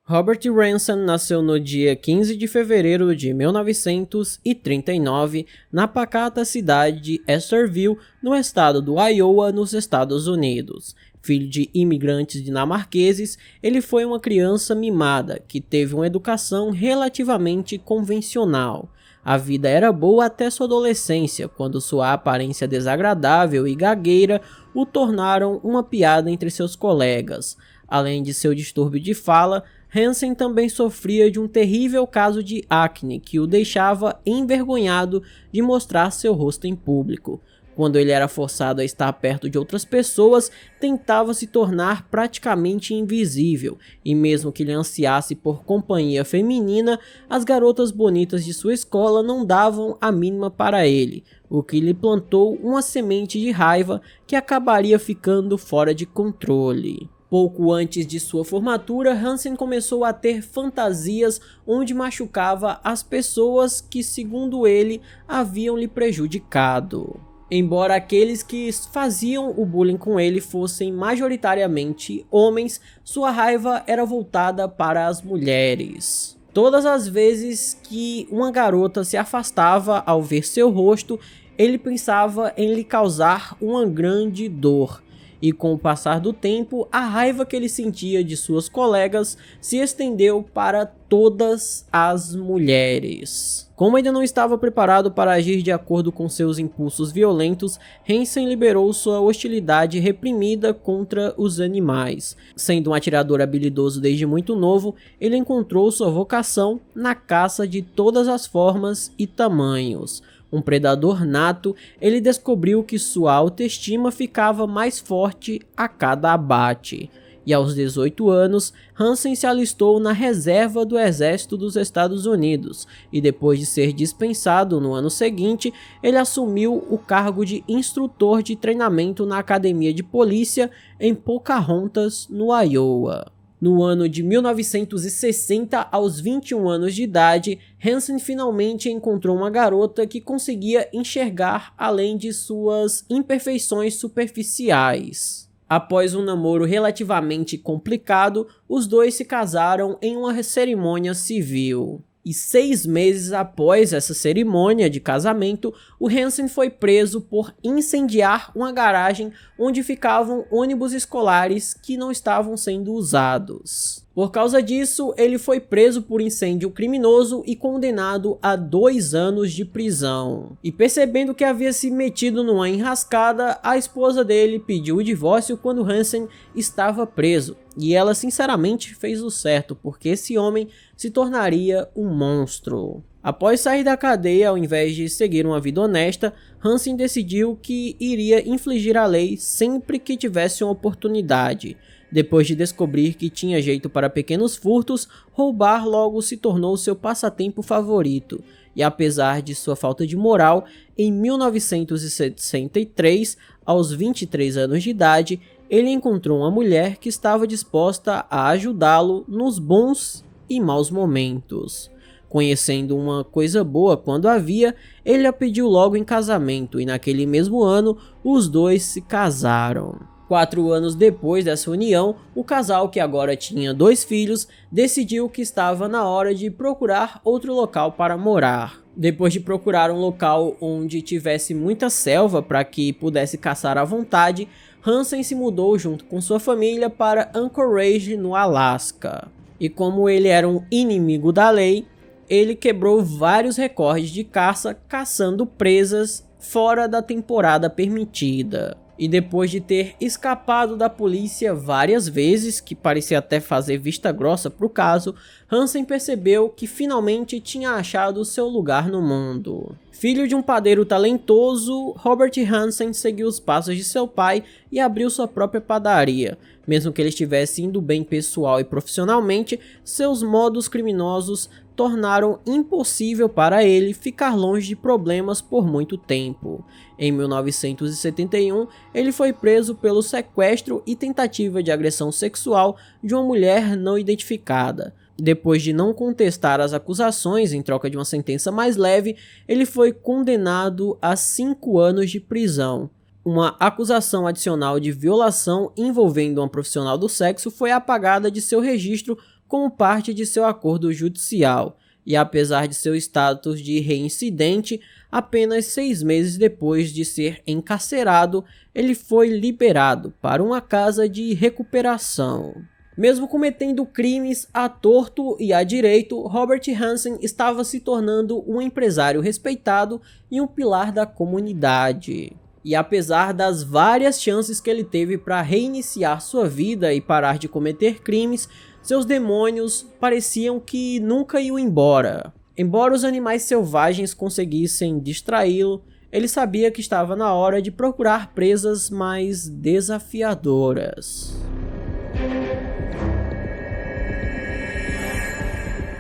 Robert Ransom nasceu no dia 15 de fevereiro de 1939 na pacata cidade de Estherville, no estado do Iowa, nos Estados Unidos. Filho de imigrantes dinamarqueses, ele foi uma criança mimada que teve uma educação relativamente convencional. A vida era boa até sua adolescência, quando sua aparência desagradável e gagueira o tornaram uma piada entre seus colegas. Além de seu distúrbio de fala, Hansen também sofria de um terrível caso de acne que o deixava envergonhado de mostrar seu rosto em público. Quando ele era forçado a estar perto de outras pessoas, tentava se tornar praticamente invisível, e mesmo que ele ansiasse por companhia feminina, as garotas bonitas de sua escola não davam a mínima para ele, o que lhe plantou uma semente de raiva que acabaria ficando fora de controle. Pouco antes de sua formatura, Hansen começou a ter fantasias onde machucava as pessoas que, segundo ele, haviam lhe prejudicado. Embora aqueles que faziam o bullying com ele fossem majoritariamente homens, sua raiva era voltada para as mulheres. Todas as vezes que uma garota se afastava ao ver seu rosto, ele pensava em lhe causar uma grande dor. E com o passar do tempo, a raiva que ele sentia de suas colegas se estendeu para todas as mulheres. Como ainda não estava preparado para agir de acordo com seus impulsos violentos, Hansen liberou sua hostilidade reprimida contra os animais. Sendo um atirador habilidoso desde muito novo, ele encontrou sua vocação na caça de todas as formas e tamanhos. Um predador nato, ele descobriu que sua autoestima ficava mais forte a cada abate. E aos 18 anos, Hansen se alistou na reserva do Exército dos Estados Unidos, e depois de ser dispensado no ano seguinte, ele assumiu o cargo de instrutor de treinamento na Academia de Polícia em Pocahontas, no Iowa. No ano de 1960, aos 21 anos de idade, Hansen finalmente encontrou uma garota que conseguia enxergar além de suas imperfeições superficiais. Após um namoro relativamente complicado, os dois se casaram em uma cerimônia civil. E 6 meses após essa cerimônia de casamento, o Hansen foi preso por incendiar uma garagem onde ficavam ônibus escolares que não estavam sendo usados. Por causa disso, ele foi preso por incêndio criminoso e condenado a 2 anos de prisão. E percebendo que havia se metido numa enrascada, a esposa dele pediu o divórcio quando Hansen estava preso. E ela sinceramente fez o certo, porque esse homem se tornaria um monstro. Após sair da cadeia, ao invés de seguir uma vida honesta, Hansen decidiu que iria infligir a lei sempre que tivesse uma oportunidade. Depois de descobrir que tinha jeito para pequenos furtos, roubar logo se tornou seu passatempo favorito. E apesar de sua falta de moral, em 1963, aos 23 anos de idade, ele encontrou uma mulher que estava disposta a ajudá-lo nos bons e maus momentos. Conhecendo uma coisa boa quando havia, ele a pediu logo em casamento e naquele mesmo ano os dois se casaram. 4 anos depois dessa união, o casal, que agora tinha 2 filhos, decidiu que estava na hora de procurar outro local para morar. Depois de procurar um local onde tivesse muita selva para que pudesse caçar à vontade, Hansen se mudou junto com sua família para Anchorage, no Alasca. E como ele era um inimigo da lei, ele quebrou vários recordes de caça caçando presas fora da temporada permitida. E depois de ter escapado da polícia várias vezes, que parecia até fazer vista grossa para o caso, Hansen percebeu que finalmente tinha achado seu lugar no mundo. Filho de um padeiro talentoso, Robert Hansen seguiu os passos de seu pai e abriu sua própria padaria. Mesmo que ele estivesse indo bem pessoal e profissionalmente, seus modos criminosos tornaram impossível para ele ficar longe de problemas por muito tempo. Em 1971, ele foi preso pelo sequestro e tentativa de agressão sexual de uma mulher não identificada. Depois de não contestar as acusações em troca de uma sentença mais leve, ele foi condenado a 5 anos de prisão. Uma acusação adicional de violação envolvendo uma profissional do sexo foi apagada de seu registro como parte de seu acordo judicial, e apesar de seu status de reincidente, apenas 6 meses depois de ser encarcerado, ele foi liberado para uma casa de recuperação. Mesmo cometendo crimes à torto e à direito, Robert Hansen estava se tornando um empresário respeitado e um pilar da comunidade. E apesar das várias chances que ele teve para reiniciar sua vida e parar de cometer crimes, seus demônios pareciam que nunca iam embora. Embora os animais selvagens conseguissem distraí-lo, ele sabia que estava na hora de procurar presas mais desafiadoras.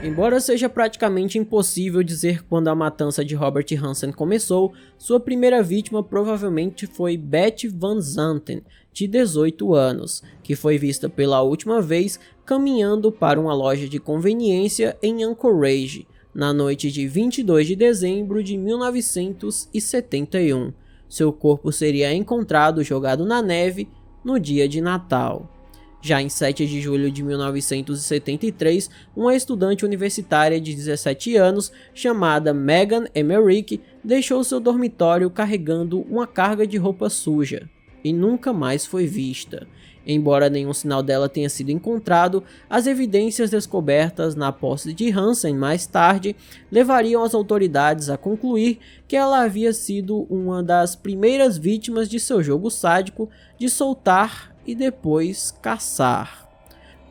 Embora seja praticamente impossível dizer quando a matança de Robert Hansen começou, sua primeira vítima provavelmente foi Beth Van Zanten, de 18 anos, que foi vista pela última vez caminhando para uma loja de conveniência em Anchorage, na noite de 22 de dezembro de 1971. Seu corpo seria encontrado jogado na neve no dia de Natal. Já em 7 de julho de 1973, uma estudante universitária de 17 anos, chamada Megan Emmerich, deixou seu dormitório carregando uma carga de roupa suja e nunca mais foi vista. Embora nenhum sinal dela tenha sido encontrado, as evidências descobertas na posse de Hansen mais tarde levariam as autoridades a concluir que ela havia sido uma das primeiras vítimas de seu jogo sádico de soltar e depois caçar.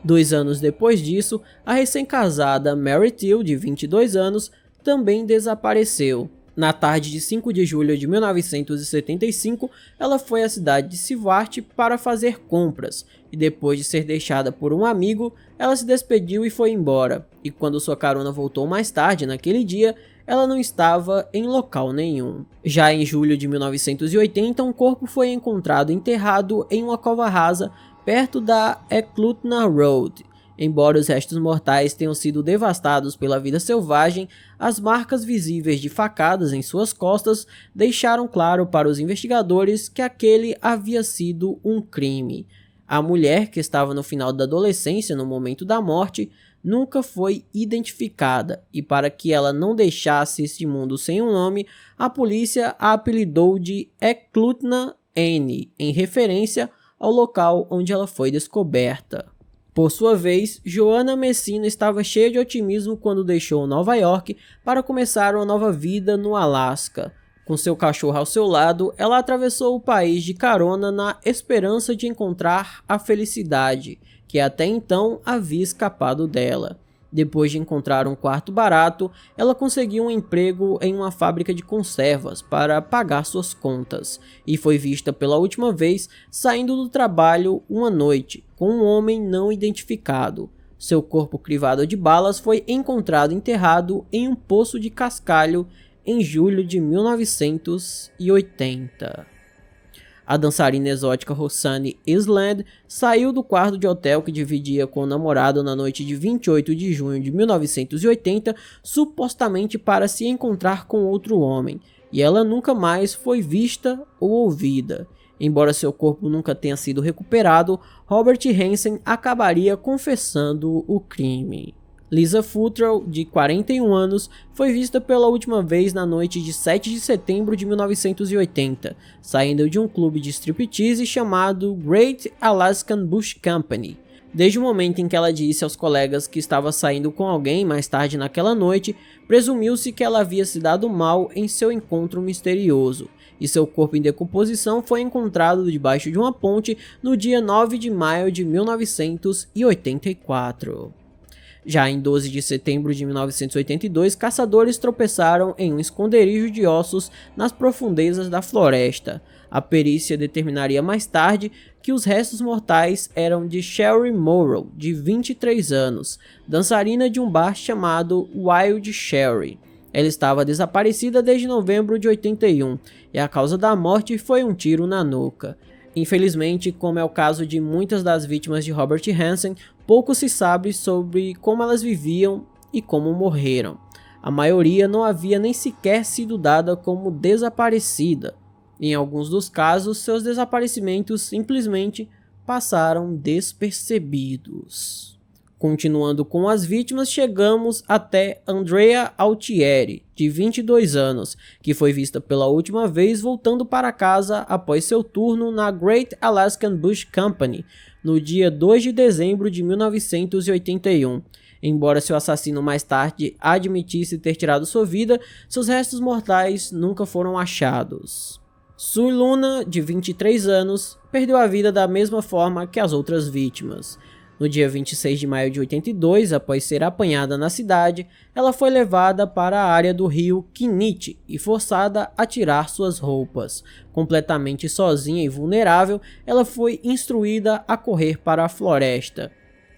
2 anos depois disso, a recém-casada Mary Till, de 22 anos, também desapareceu. Na tarde de 5 de julho de 1975, ela foi à cidade de Sivart para fazer compras, e depois de ser deixada por um amigo, ela se despediu e foi embora, e quando sua carona voltou mais tarde naquele dia, ela não estava em local nenhum. Já em julho de 1980, um corpo foi encontrado enterrado em uma cova rasa perto da Eklutna Road. Embora os restos mortais tenham sido devastados pela vida selvagem, as marcas visíveis de facadas em suas costas deixaram claro para os investigadores que aquele havia sido um crime. A mulher, que estava no final da adolescência no momento da morte, nunca foi identificada, e para que ela não deixasse este mundo sem um nome, a polícia a apelidou de Eklutna N, em referência ao local onde ela foi descoberta. Por sua vez, Joanna Messina estava cheia de otimismo quando deixou Nova York para começar uma nova vida no Alasca. Com seu cachorro ao seu lado, ela atravessou o país de carona na esperança de encontrar a felicidade, que até então havia escapado dela. Depois de encontrar um quarto barato, ela conseguiu um emprego em uma fábrica de conservas para pagar suas contas, e foi vista pela última vez saindo do trabalho uma noite, com um homem não identificado. Seu corpo crivado de balas foi encontrado enterrado em um poço de cascalho em julho de 1980. A dançarina exótica Rosanne Island saiu do quarto de hotel que dividia com o namorado na noite de 28 de junho de 1980, supostamente para se encontrar com outro homem, e ela nunca mais foi vista ou ouvida. Embora seu corpo nunca tenha sido recuperado, Robert Hansen acabaria confessando o crime. Lisa Futrell, de 41 anos, foi vista pela última vez na noite de 7 de setembro de 1980, saindo de um clube de striptease chamado Great Alaskan Bush Company. Desde o momento em que ela disse aos colegas que estava saindo com alguém mais tarde naquela noite, presumiu-se que ela havia se dado mal em seu encontro misterioso, e seu corpo em decomposição foi encontrado debaixo de uma ponte no dia 9 de maio de 1984. Já em 12 de setembro de 1982, caçadores tropeçaram em um esconderijo de ossos nas profundezas da floresta. A perícia determinaria mais tarde que os restos mortais eram de Sherry Morrow, de 23 anos, dançarina de um bar chamado Wild Sherry. Ela estava desaparecida desde novembro de 81, e a causa da morte foi um tiro na nuca. Infelizmente, como é o caso de muitas das vítimas de Robert Hansen, pouco se sabe sobre como elas viviam e como morreram. A maioria não havia nem sequer sido dada como desaparecida. Em alguns dos casos, seus desaparecimentos simplesmente passaram despercebidos. Continuando com as vítimas, chegamos até Andrea Altieri, de 22 anos, que foi vista pela última vez voltando para casa após seu turno na Great Alaskan Bush Company, no dia 2 de dezembro de 1981. Embora seu assassino mais tarde admitisse ter tirado sua vida, seus restos mortais nunca foram achados. Sue Luna, de 23 anos, perdeu a vida da mesma forma que as outras vítimas. No dia 26 de maio de 82, após ser apanhada na cidade, ela foi levada para a área do rio Kinnitt e forçada a tirar suas roupas. Completamente sozinha e vulnerável, ela foi instruída a correr para a floresta.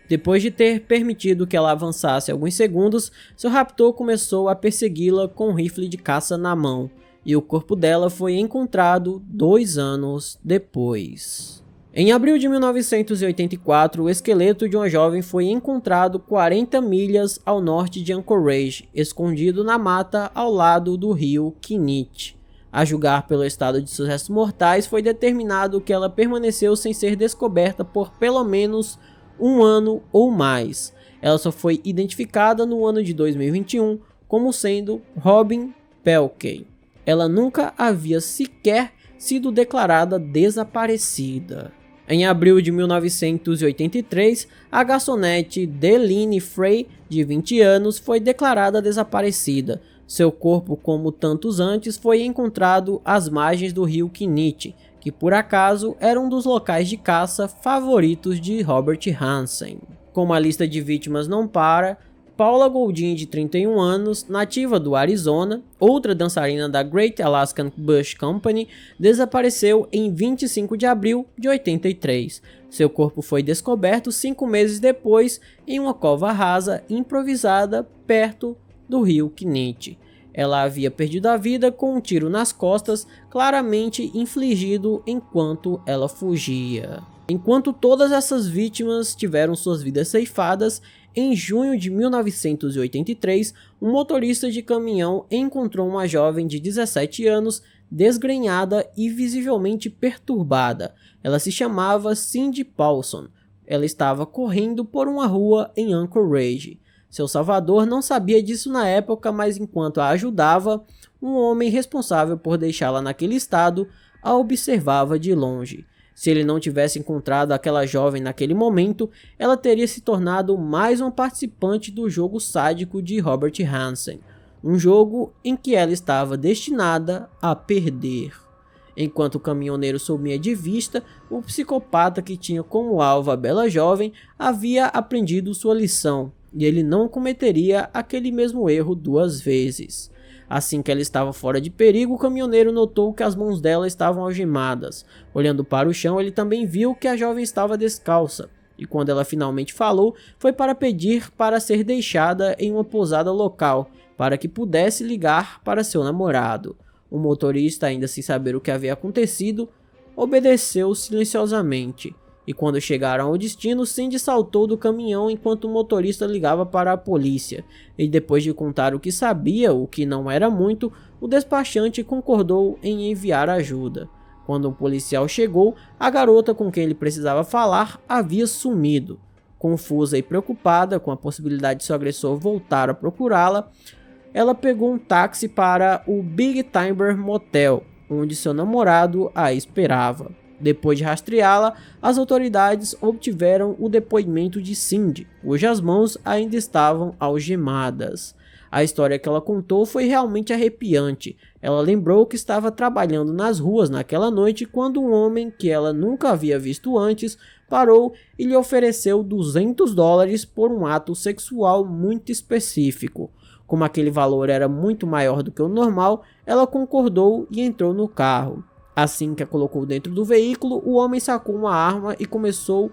Depois de ter permitido que ela avançasse alguns segundos, seu raptor começou a persegui-la com um rifle de caça na mão, e o corpo dela foi encontrado 2 anos depois. Em abril de 1984, o esqueleto de uma jovem foi encontrado 40 milhas ao norte de Anchorage, escondido na mata ao lado do rio Kinnitt. A julgar pelo estado de seus restos mortais, foi determinado que ela permaneceu sem ser descoberta por pelo menos 1 ano ou mais. Ela só foi identificada no ano de 2021 como sendo Robin Pelkey. Ela nunca havia sequer sido declarada desaparecida. Em abril de 1983, a garçonete Deline Frey, de 20 anos, foi declarada desaparecida. Seu corpo, como tantos antes, foi encontrado às margens do rio Kinnitt, que por acaso era um dos locais de caça favoritos de Robert Hansen. Como a lista de vítimas não para, Paula Goldin, de 31 anos, nativa do Arizona, outra dançarina da Great Alaskan Bush Company, desapareceu em 25 de abril de 83. Seu corpo foi descoberto 5 meses depois em uma cova rasa improvisada perto do rio Kinnitt. Ela havia perdido a vida com um tiro nas costas, claramente infligido enquanto ela fugia. Enquanto todas essas vítimas tiveram suas vidas ceifadas, em junho de 1983, um motorista de caminhão encontrou uma jovem de 17 anos desgrenhada e visivelmente perturbada. Ela se chamava Cindy Paulson. Ela estava correndo por uma rua em Anchorage. Seu salvador não sabia disso na época, mas enquanto a ajudava, um homem responsável por deixá-la naquele estado a observava de longe. Se ele não tivesse encontrado aquela jovem naquele momento, ela teria se tornado mais uma participante do jogo sádico de Robert Hansen, um jogo em que ela estava destinada a perder. Enquanto o caminhoneiro sumia de vista, o psicopata que tinha como alvo a bela jovem havia aprendido sua lição, e ele não cometeria aquele mesmo erro 2 vezes. Assim que ela estava fora de perigo, o caminhoneiro notou que as mãos dela estavam algemadas. Olhando para o chão, ele também viu que a jovem estava descalça. E quando ela finalmente falou, foi para pedir para ser deixada em uma pousada local, para que pudesse ligar para seu namorado. O motorista, ainda sem saber o que havia acontecido, obedeceu silenciosamente. E quando chegaram ao destino, Cindy saltou do caminhão enquanto o motorista ligava para a polícia. E depois de contar o que sabia, o que não era muito, o despachante concordou em enviar ajuda. Quando um policial chegou, a garota com quem ele precisava falar havia sumido. Confusa e preocupada com a possibilidade de seu agressor voltar a procurá-la, ela pegou um táxi para o Big Timber Motel, onde seu namorado a esperava. Depois de rastreá-la, as autoridades obtiveram o depoimento de Cindy, cujas mãos ainda estavam algemadas. A história que ela contou foi realmente arrepiante. Ela lembrou que estava trabalhando nas ruas naquela noite quando um homem que ela nunca havia visto antes parou e lhe ofereceu $200 por um ato sexual muito específico. Como aquele valor era muito maior do que o normal, ela concordou e entrou no carro. Assim que a colocou dentro do veículo, o homem sacou uma arma e começou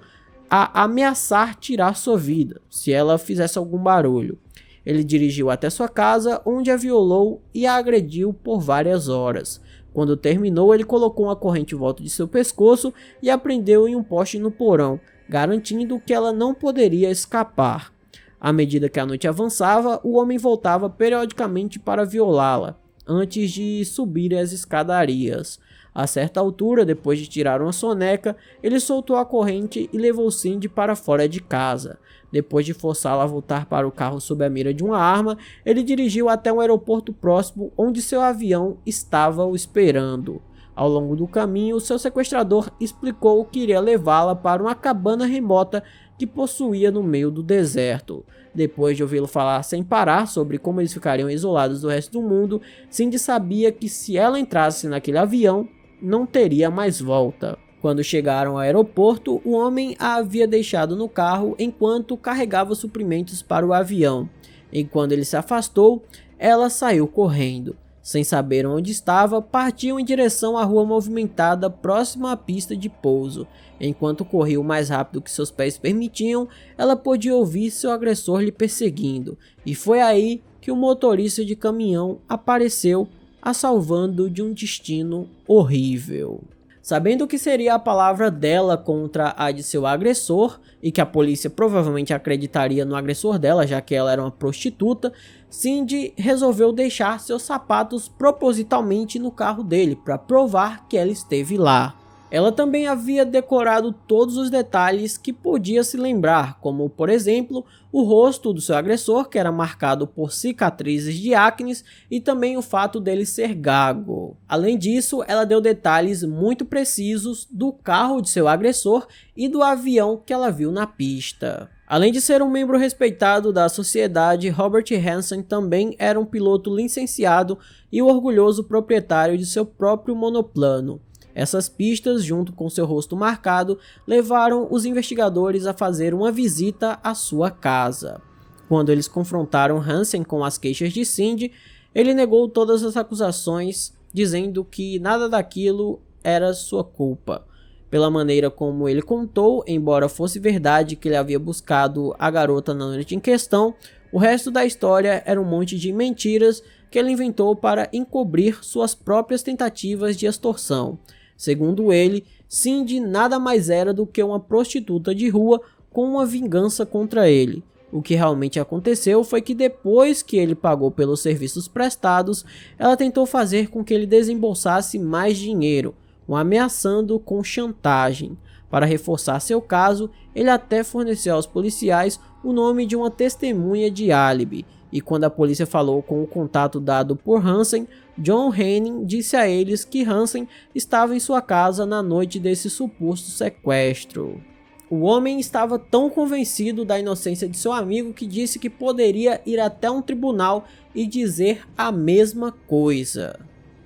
a ameaçar tirar sua vida, se ela fizesse algum barulho. Ele dirigiu até sua casa, onde a violou e a agrediu por várias horas. Quando terminou, ele colocou uma corrente em volta de seu pescoço e a prendeu em um poste no porão, garantindo que ela não poderia escapar. À medida que a noite avançava, o homem voltava periodicamente para violá-la, antes de subir as escadarias. A certa altura, depois de tirar uma soneca, ele soltou a corrente e levou Cindy para fora de casa. Depois de forçá-la a voltar para o carro sob a mira de uma arma, ele dirigiu até um aeroporto próximo onde seu avião estava o esperando. Ao longo do caminho, seu sequestrador explicou que iria levá-la para uma cabana remota que possuía no meio do deserto. Depois de ouvi-lo falar sem parar sobre como eles ficariam isolados do resto do mundo, Cindy sabia que se ela entrasse naquele avião, não teria mais volta. Quando chegaram ao aeroporto, o homem a havia deixado no carro enquanto carregava suprimentos para o avião. E quando ele se afastou, ela saiu correndo. Sem saber onde estava, partiam em direção à rua movimentada próxima à pista de pouso. Enquanto corria o mais rápido que seus pés permitiam, ela podia ouvir seu agressor lhe perseguindo. E foi aí que o motorista de caminhão apareceu, a salvando de um destino horrível. Sabendo que seria a palavra dela contra a de seu agressor, e que a polícia provavelmente acreditaria no agressor dela, já que ela era uma prostituta, Cindy resolveu deixar seus sapatos propositalmente no carro dele, para provar que ela esteve lá. Ela também havia decorado todos os detalhes que podia se lembrar, como por exemplo, o rosto do seu agressor, que era marcado por cicatrizes de acne, e também o fato dele ser gago. Além disso, ela deu detalhes muito precisos do carro de seu agressor e do avião que ela viu na pista. Além de ser um membro respeitado da sociedade, Robert Hansen também era um piloto licenciado e o orgulhoso proprietário de seu próprio monoplano. Essas pistas, junto com seu rosto marcado, levaram os investigadores a fazer uma visita à sua casa. Quando eles confrontaram Hansen com as queixas de Cindy, ele negou todas as acusações, dizendo que nada daquilo era sua culpa. Pela maneira como ele contou, embora fosse verdade que ele havia buscado a garota na noite em questão, o resto da história era um monte de mentiras que ele inventou para encobrir suas próprias tentativas de extorsão. Segundo ele, Cindy nada mais era do que uma prostituta de rua com uma vingança contra ele. O que realmente aconteceu foi que depois que ele pagou pelos serviços prestados, ela tentou fazer com que ele desembolsasse mais dinheiro, o ameaçando com chantagem. Para reforçar seu caso, ele até forneceu aos policiais o nome de uma testemunha de álibi, e quando a polícia falou com o contato dado por Hansen, John Henning disse a eles que Hansen estava em sua casa na noite desse suposto sequestro. O homem estava tão convencido da inocência de seu amigo que disse que poderia ir até um tribunal e dizer a mesma coisa.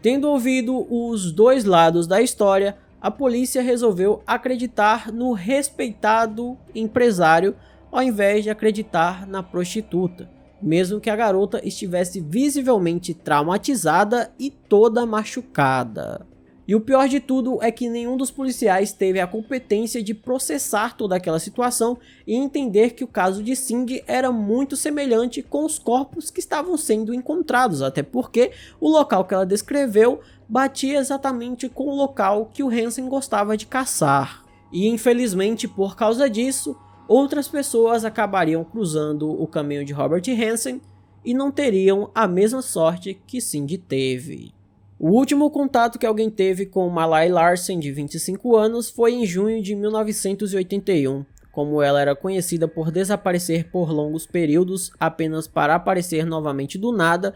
Tendo ouvido os dois lados da história, a polícia resolveu acreditar no respeitado empresário ao invés de acreditar na prostituta, mesmo que a garota estivesse visivelmente traumatizada e toda machucada. E o pior de tudo é que nenhum dos policiais teve a competência de processar toda aquela situação e entender que o caso de Cindy era muito semelhante com os corpos que estavam sendo encontrados, até porque o local que ela descreveu batia exatamente com o local que o Hansen gostava de caçar. E infelizmente, por causa disso, outras pessoas acabariam cruzando o caminho de Robert Hansen e não teriam a mesma sorte que Cindy teve. O último contato que alguém teve com Malai Larsen, de 25 anos, foi em junho de 1981. Como ela era conhecida por desaparecer por longos períodos apenas para aparecer novamente do nada,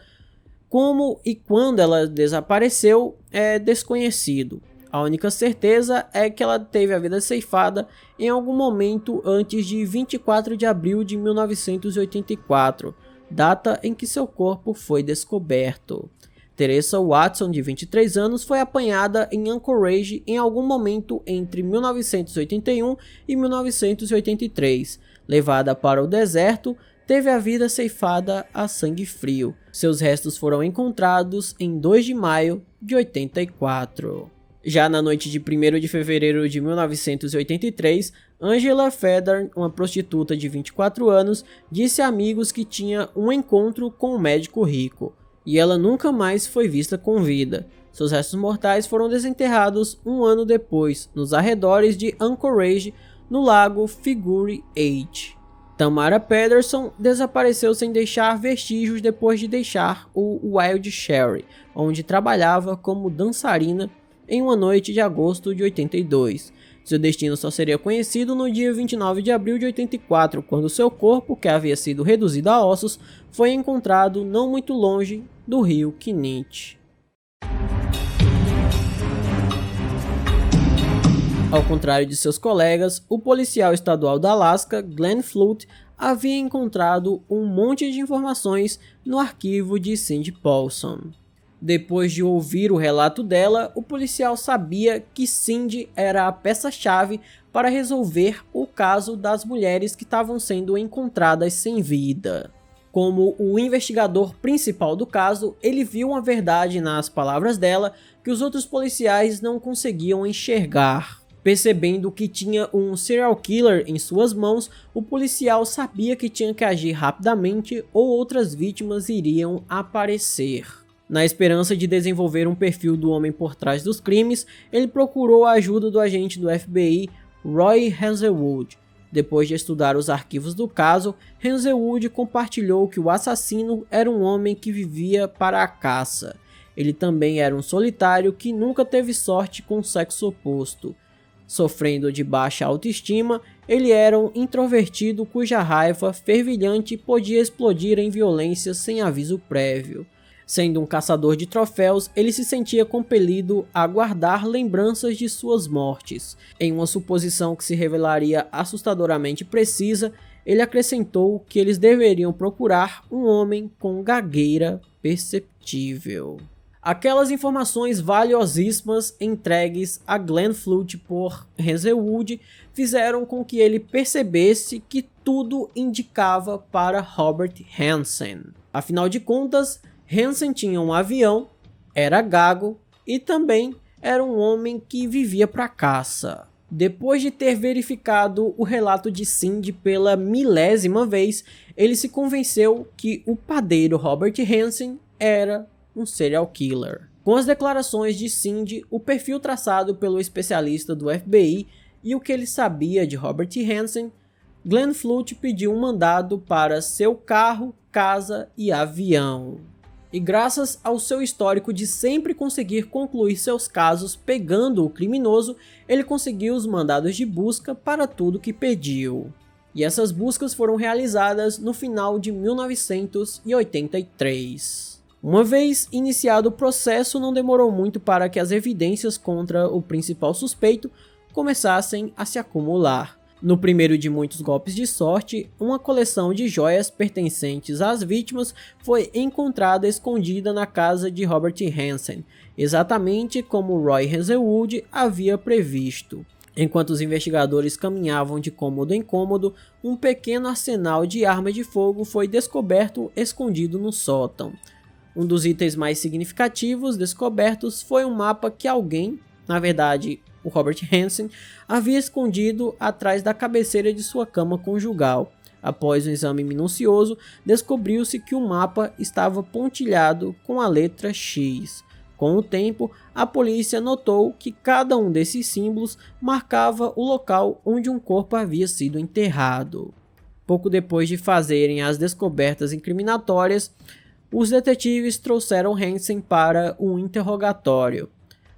como e quando ela desapareceu é desconhecido. A única certeza é que ela teve a vida ceifada em algum momento antes de 24 de abril de 1984, data em que seu corpo foi descoberto. Teresa Watson, de 23 anos, foi apanhada em Anchorage em algum momento entre 1981 e 1983. Levada para o deserto, teve a vida ceifada a sangue frio. Seus restos foram encontrados em 2 de maio de 84. Já na noite de 1º de fevereiro de 1983, Angela Federn, uma prostituta de 24 anos, disse a amigos que tinha um encontro com um médico rico. E ela nunca mais foi vista com vida. Seus restos mortais foram desenterrados um ano depois, nos arredores de Anchorage, no lago Figure 8. Tamara Pederson desapareceu sem deixar vestígios depois de deixar o Wild Cherry, onde trabalhava como dançarina em uma noite de agosto de 82. Seu destino só seria conhecido no dia 29 de abril de 84, quando seu corpo, que havia sido reduzido a ossos, foi encontrado não muito longe do rio Kinnitt. Ao contrário de seus colegas, o policial estadual da Alaska, Glenn Flood, havia encontrado um monte de informações no arquivo de Cindy Paulson. Depois de ouvir o relato dela, o policial sabia que Cindy era a peça-chave para resolver o caso das mulheres que estavam sendo encontradas sem vida. Como o investigador principal do caso, ele viu uma verdade nas palavras dela que os outros policiais não conseguiam enxergar. Percebendo que tinha um serial killer em suas mãos, o policial sabia que tinha que agir rapidamente ou outras vítimas iriam aparecer. Na esperança de desenvolver um perfil do homem por trás dos crimes, ele procurou a ajuda do agente do FBI, Roy Hazelwood. Depois de estudar os arquivos do caso, Hazelwood compartilhou que o assassino era um homem que vivia para a caça. Ele também era um solitário que nunca teve sorte com o sexo oposto. Sofrendo de baixa autoestima, ele era um introvertido cuja raiva fervilhante podia explodir em violência sem aviso prévio. Sendo um caçador de troféus, ele se sentia compelido a guardar lembranças de suas mortes. Em uma suposição que se revelaria assustadoramente precisa, ele acrescentou que eles deveriam procurar um homem com gagueira perceptível. Aquelas informações valiosíssimas entregues a Glenn Flood por Hazelwood fizeram com que ele percebesse que tudo indicava para Robert Hansen. Afinal de contas, Hansen tinha um avião, era gago e também era um homem que vivia para caça. Depois de ter verificado o relato de Cindy pela milésima vez, ele se convenceu que o padeiro Robert Hansen era um serial killer. Com as declarações de Cindy, o perfil traçado pelo especialista do FBI e o que ele sabia de Robert Hansen, Glenn Flood pediu um mandado para seu carro, casa e avião. E graças ao seu histórico de sempre conseguir concluir seus casos pegando o criminoso, ele conseguiu os mandados de busca para tudo que pediu. E essas buscas foram realizadas no final de 1983. Uma vez iniciado o processo, não demorou muito para que as evidências contra o principal suspeito começassem a se acumular. No primeiro de muitos golpes de sorte, uma coleção de joias pertencentes às vítimas foi encontrada escondida na casa de Robert Hansen, exatamente como Roy Hazelwood havia previsto. Enquanto os investigadores caminhavam de cômodo em cômodo, um pequeno arsenal de armas de fogo foi descoberto escondido no sótão. Um dos itens mais significativos descobertos foi um mapa que alguém, na verdade o Robert Hansen, havia escondido atrás da cabeceira de sua cama conjugal. Após um exame minucioso, descobriu-se que o mapa estava pontilhado com a letra X. Com o tempo, a polícia notou que cada um desses símbolos marcava o local onde um corpo havia sido enterrado. Pouco depois de fazerem as descobertas incriminatórias, os detetives trouxeram Hansen para um interrogatório.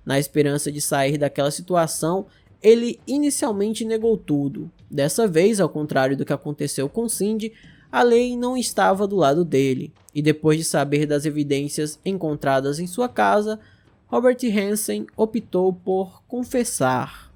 Na esperança de sair daquela situação, ele inicialmente negou tudo. Dessa vez, ao contrário do que aconteceu com Cindy, a lei não estava do lado dele, e depois de saber das evidências encontradas em sua casa, Robert Hansen optou por confessar.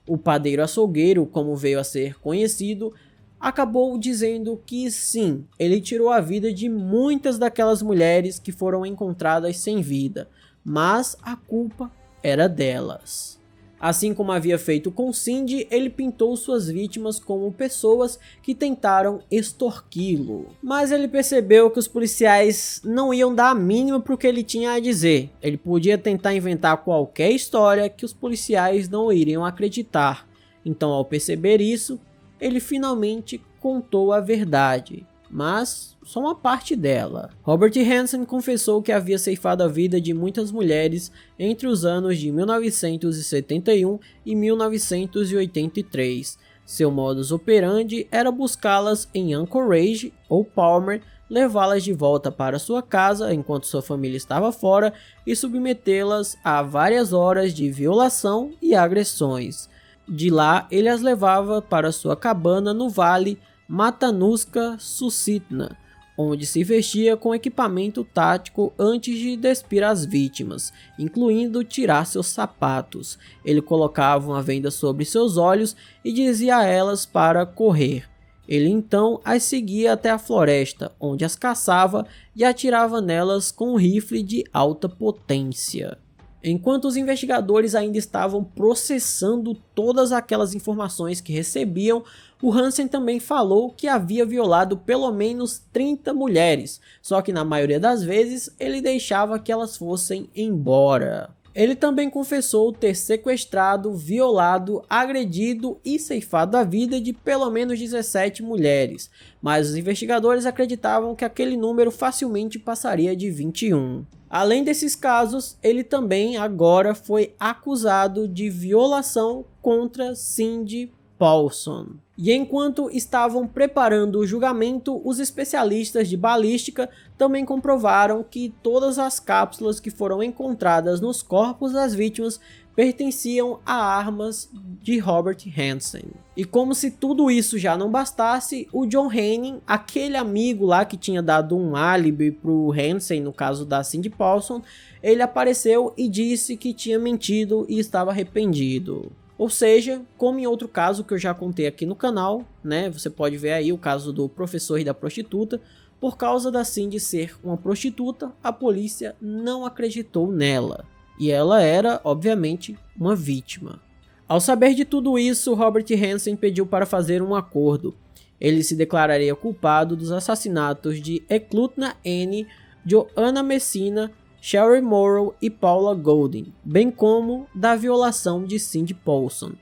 O padeiro açougueiro, como veio a ser conhecido, acabou dizendo que sim, ele tirou a vida de muitas daquelas mulheres que foram encontradas sem vida, mas a culpa era delas. Assim como havia feito com Cindy, ele pintou suas vítimas como pessoas que tentaram extorquí-lo. Mas ele percebeu que os policiais não iam dar a mínima para o que ele tinha a dizer. Ele podia tentar inventar qualquer história que os policiais não iriam acreditar. Então, ao perceber isso, ele finalmente contou a verdade, mas só uma parte dela. Robert Hansen confessou que havia ceifado a vida de muitas mulheres entre os anos de 1971 e 1983. Seu modus operandi era buscá-las em Anchorage ou Palmer, levá-las de volta para sua casa enquanto sua família estava fora e submetê-las a várias horas de violação e agressões. De lá, ele as levava para sua cabana no vale Matanuska-Susitna, onde se vestia com equipamento tático antes de despir as vítimas, incluindo tirar seus sapatos. Ele colocava uma venda sobre seus olhos e dizia a elas para correr. Ele então as seguia até a floresta, onde as caçava e atirava nelas com um rifle de alta potência. Enquanto os investigadores ainda estavam processando todas aquelas informações que recebiam, o Hansen também falou que havia violado pelo menos 30 mulheres, só que na maioria das vezes ele deixava que elas fossem embora. Ele também confessou ter sequestrado, violado, agredido e ceifado a vida de pelo menos 17 mulheres, mas os investigadores acreditavam que aquele número facilmente passaria de 21. Além desses casos, ele também agora foi acusado de violação contra Cindy Paulson. E enquanto estavam preparando o julgamento, os especialistas de balística também comprovaram que todas as cápsulas que foram encontradas nos corpos das vítimas pertenciam a armas de Robert Hansen. E como se tudo isso já não bastasse, o John Henning, aquele amigo lá que tinha dado um álibi pro Hansen no caso da Cindy Paulson, ele apareceu e disse que tinha mentido e estava arrependido. Ou seja, como em outro caso que eu já contei aqui no canal, né, você pode ver aí o caso do professor e da prostituta, por causa da Cindy ser uma prostituta, a polícia não acreditou nela. E ela era, obviamente, uma vítima. Ao saber de tudo isso, Robert Hansen pediu para fazer um acordo. Ele se declararia culpado dos assassinatos de Eklutna N, Joanna Messina, Sherry Morrow e Paula Golding, bem como da violação de Cindy Paulson.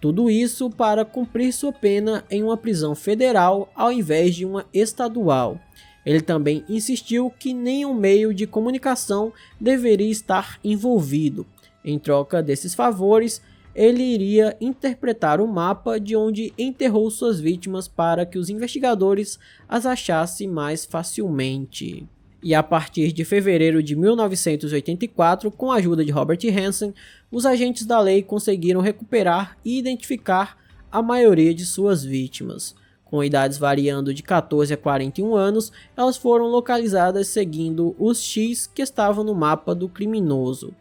Tudo isso para cumprir sua pena em uma prisão federal ao invés de uma estadual. Ele também insistiu que nenhum meio de comunicação deveria estar envolvido. Em troca desses favores, ele iria interpretar o mapa de onde enterrou suas vítimas para que os investigadores as achassem mais facilmente. E a partir de fevereiro de 1984, com a ajuda de Robert Hansen, os agentes da lei conseguiram recuperar e identificar a maioria de suas vítimas. Com idades variando de 14 a 41 anos, elas foram localizadas seguindo os X que estavam no mapa do criminoso.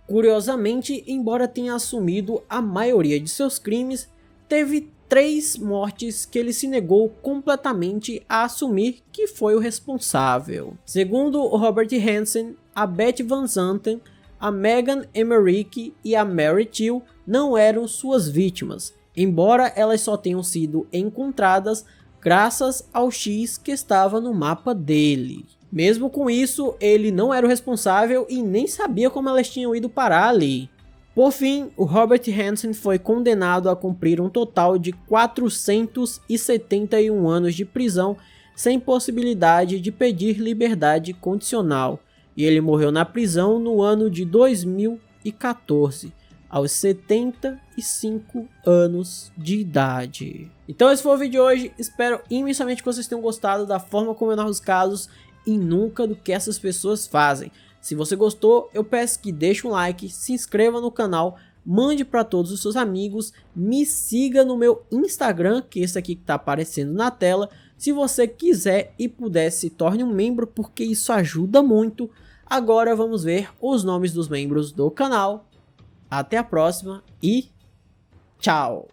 Curiosamente, embora tenha assumido a maioria de seus crimes, teve 3 mortes que ele se negou completamente a assumir que foi o responsável. Segundo o Robert Hansen, a Beth Van Zanten, a Megan Emmerich e a Mary Till não eram suas vítimas, embora elas só tenham sido encontradas graças ao X que estava no mapa dele. Mesmo com isso, ele não era o responsável e nem sabia como elas tinham ido parar ali. Por fim, o Robert Hansen foi condenado a cumprir um total de 471 anos de prisão sem possibilidade de pedir liberdade condicional, e ele morreu na prisão no ano de 2014, aos 75 anos de idade. Então esse foi o vídeo de hoje, espero imensamente que vocês tenham gostado da forma como eu narro os casos e nunca do que essas pessoas fazem. Se você gostou, eu peço que deixe um like, se inscreva no canal, mande para todos os seus amigos, me siga no meu Instagram, que é esse aqui que está aparecendo na tela. Se você quiser e puder, se torne um membro, porque isso ajuda muito. Agora vamos ver os nomes dos membros do canal. Até a próxima e tchau!